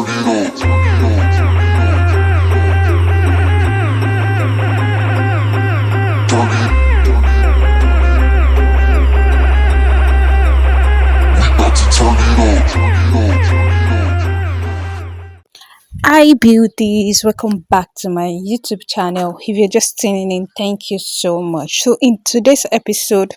Hi beauties, welcome back to my YouTube channel. If you're just tuning in, thank you so much. So in today's episode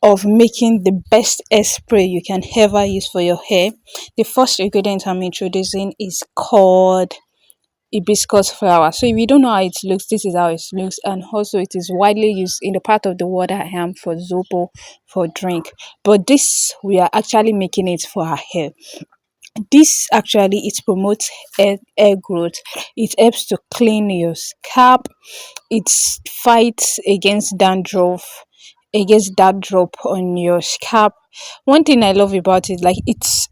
of making the best hair spray you can ever use for your hair, the first ingredient I'm introducing is called hibiscus flower. So if you don't know how it looks, this is how it looks, and also it is widely used in the part of the world I am for zobo, for drink. But this, we are actually making it for our hair. This actually, it promotes hair growth. It helps to clean your scalp. It fights against that drop on your scalp. One thing I love about it, like it's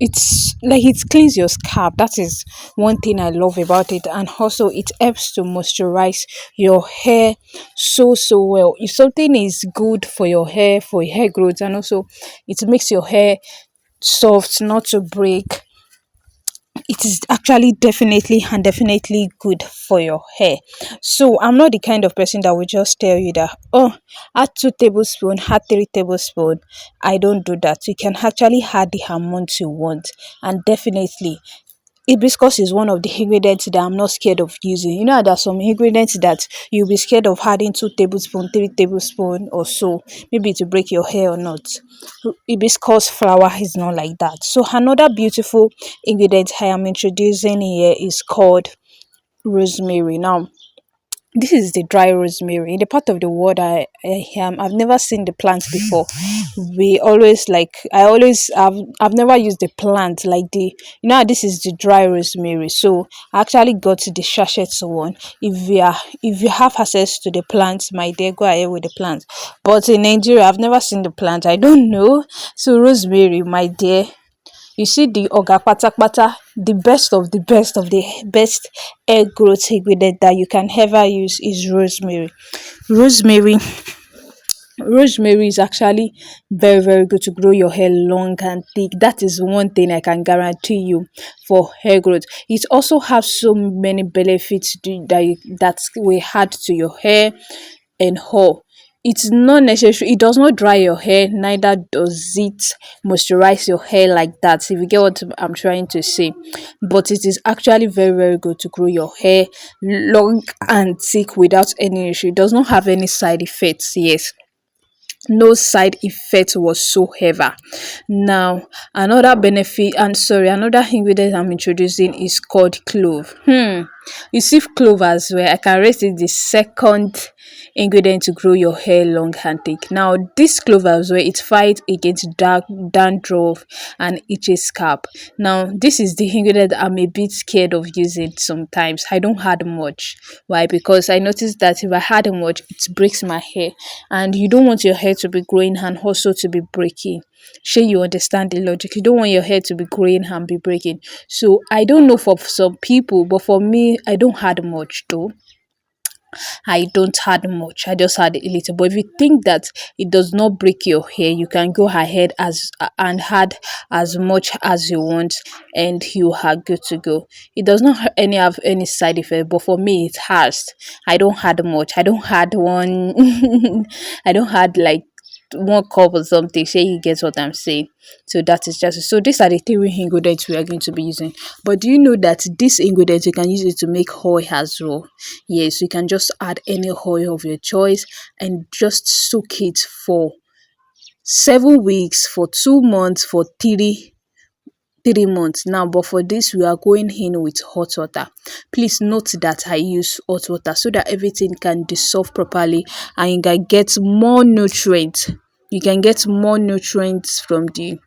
like it cleans your scalp. That is one thing I love about it, and also it helps to moisturize your hair so well. If something is good for your hair, for hair growth, and also it makes your hair soft, not to break, it is actually definitely good for your hair. So I'm not the kind of person that will just tell you that, oh, add 2 tablespoons, add 3 tablespoons. I don't do that. You can actually add the amount you want, and definitely hibiscus is one of the ingredients that I'm not scared of using. You know, there's some ingredients that you'll be scared of adding 2 tablespoons, 3 tablespoons or so, maybe to break your hair or not. Hibiscus flower is not like that. So another beautiful ingredient I am introducing here is called rosemary. Now, this is the dry rosemary. In the part of the world I am, I've never seen the plant before. We always like I always I've never used the plant like the, you know how this is the dry rosemary. So I actually got the sachet one. If you have access to the plant, my dear, go ahead with the plant. But in Nigeria, I've never seen the plant. I don't know. So rosemary, my dear, you see the oga pata, the best of the best hair growth ingredient that you can ever use is rosemary. Rosemary rosemary is actually very good to grow your hair long and thick. That is one thing I can guarantee you for hair growth. It also has so many benefits that will add to your hair and hair. It's not necessary, it does not dry your hair, neither does it moisturize your hair like that, if you get what I'm trying to say. But it is actually very good to grow your hair long and thick without any issue. It does not have any side effects. Yes, no side effect whatsoever. Now, another ingredient I'm introducing is called clove. You see, clove as well, I can rate it the second ingredient to grow your hair long and thick. Now, this clove as well, it fights against dark dandruff and itchy scalp. Now, this is the ingredient I'm a bit scared of using sometimes. I don't add much. Why? Because I noticed that if I add much, it breaks my hair, and you don't want your hair to be growing and also to be breaking. Sure, you understand the logic. You don't want your hair to be growing and be breaking. So I don't know for some people, but for me, I don't add much though. I don't add much. I just add a little. But if you think that it does not break your hair, you can go ahead and add as much as you want, and you are good to go. It does not have any side effect, but for me it has. I don't add much. I don't add one. I don't add like 1 cup or something. Say you get what I'm saying. So that is just so. These are the 3 ingredients we are going to be using. But do you know that this ingredient you can use it to make oil as well? Yes, you can just add any oil of your choice and just soak it for 7 weeks, for 2 months, for 3 months. Now, but for this, we are going in with hot water. Please note that I use hot water so that everything can dissolve properly and you can get more nutrients. You can get more nutrients from the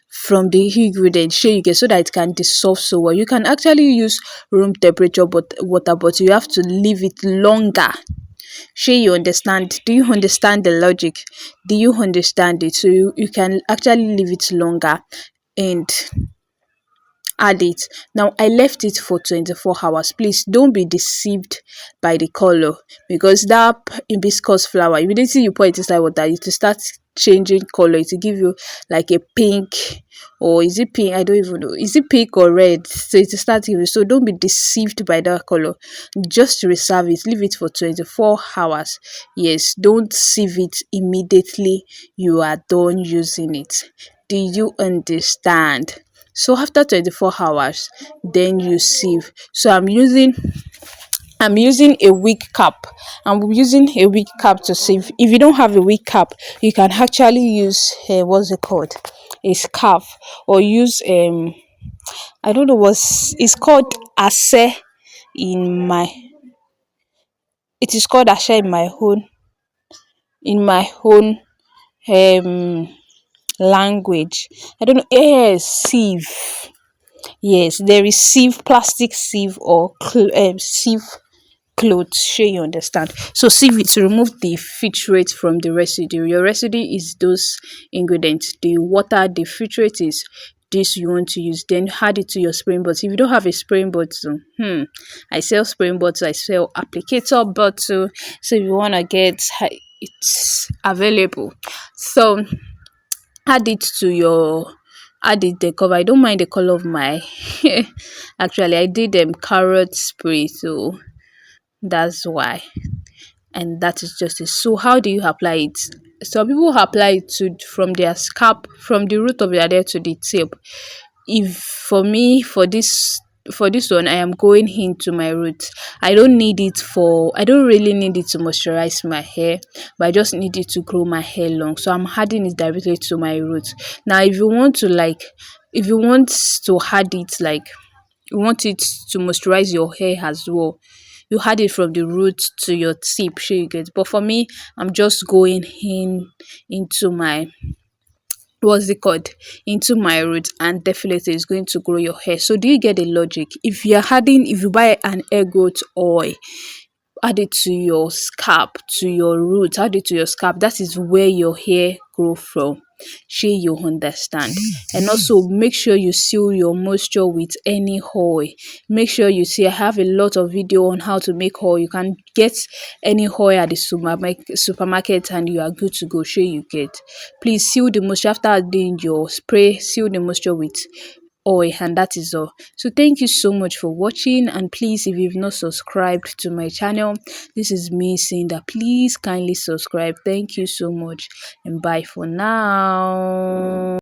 from the ingredient, shey you get, so that it can dissolve so well. You can actually use room temperature but water, but you have to leave it longer. Sure, you understand? Do you understand the logic? Do you understand it? So you can actually leave it longer and add it. Now, I left it for 24 hours. Please don't be deceived by the color, because that hibiscus flower, immediately you pour it inside water, it will start changing color. It will give you like a pink, or is it pink? I don't even know. Is it pink or red? So it will start giving. So don't be deceived by that color. Just reserve it. Leave it for 24 hours. Yes, don't sieve it immediately you are done using it. Do you understand? So after 24 hours, then you sieve. So I'm using a wig cap. I'm using a wig cap to sieve. If you don't have a wig cap, you can actually use what's it called, a scarf, or use I don't know what's it's called, ase in my it is called ashe in my own um language. I don't know. Yes, sieve. Yes, there is sieve, plastic sieve, or sieve clothes. Sure, you understand. So sieve it to remove the filtrate from the residue. Your residue is those ingredients, the water, the filtrate is this you want to use. Then add it to your spraying bottle. If you don't have a spraying bottle, I sell spraying bottle, I sell applicator bottle. So if you want to get, it's available. So add it to your add it the cover. I don't mind the color of my actually I did carrot spray, so that's why. And that is just it. So how do you apply it? Some people apply it to from their scalp, from the root of their hair to the tip. If for me, for this one, I am going into my roots. I don't really need it to moisturize my hair, but I just need it to grow my hair long. So I'm adding it directly to my roots. Now if you want to add it, like you want it to moisturize your hair as well, you had it from the root to your tip, sure you get. But for me, I'm just going into my what's it called, into my roots, and definitely it's going to grow your hair. So do you get the logic? If you buy an hair growth oil, add it to your scalp, to your roots, add it to your scalp. That is where your hair grow from. Sure you understand. And also make sure you seal your moisture with any oil. Make sure you see, I have a lot of video on how to make oil. You can get any oil at the supermarket and you are good to go. Sure you get. Please seal the moisture after doing your spray. Seal the moisture with oil, and that is all. So thank you so much for watching, and please, if you've not subscribed to my channel, this is me saying that please kindly subscribe. Thank you so much, and bye for now.